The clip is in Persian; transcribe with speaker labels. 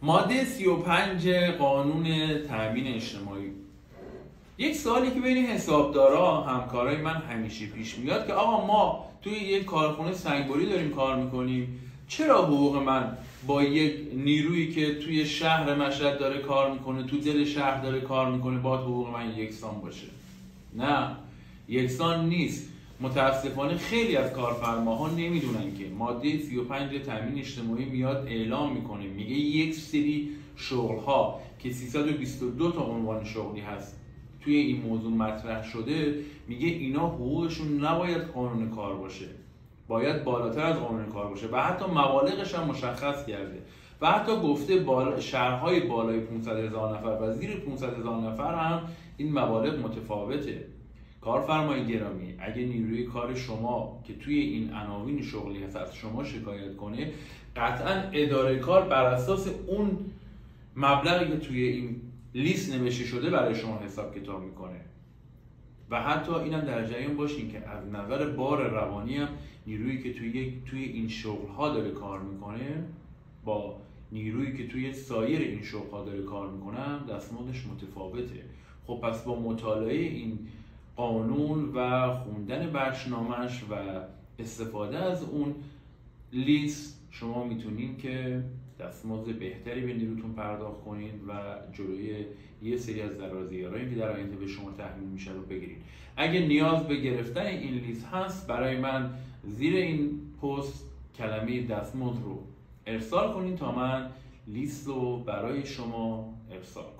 Speaker 1: ماده 35 قانون تامین اجتماعی. یک سوالی که بین حسابدارا همکارای من همیشه پیش میاد که آقا ما توی یک کارخونه سنگبری داریم کار میکنیم، چرا حقوق من با یک نیرویی که توی شهر مشهد داره کار میکنه، تو دل شهر داره کار میکنه، باید حقوق من یکسان باشه؟ نه، یکسان نیست. متاسفانه خیلی از کارفرماها نمیدونن که ماده 35 تامین اجتماعی میاد اعلام میکنه، میگه یک سری شغل‌ها که 322 تا عنوان شغلی هست توی این موضوع مطرح شده، میگه اینا حقوقشون نباید قانون کار باشه، باید بالاتر از قانون کار باشه و حتی مبالغش هم مشخص کرده و حتی گفته شهرهای بالای 500,000 نفر و زیر 500,000 نفر هم این مبالغ متفاوته. کارفرمای گرامی، اگه نیروی کار شما که توی این عناوین شغلی هست از شما شکایت کنه، قطعا اداره کار بر اساس اون مبلغی که توی این لیست نوشته شده برای شما حساب کتاب میکنه. و حتی اینم در جریان باشین که از نظر بار روانی هم نیرویی که توی این شغل‌ها داره کار میکنه با نیرویی که توی سایر این شغل‌ها داره کار میکنه دستمزدش متفاوته. خب پس با مطالعه این قانون و خوندن بخشنامش و استفاده از اون لیست شما میتونین که دستمزد بهتری به نیروتون پرداخت کنین و جلوی یه سری از ضررزیارایی که در آینده به شما تحمیل میشه رو بگیرین. اگه نیاز به گرفتن این لیست هست، برای من زیر این پست کلمه دستمزد رو ارسال کنین تا من لیست رو برای شما ارسال کنم.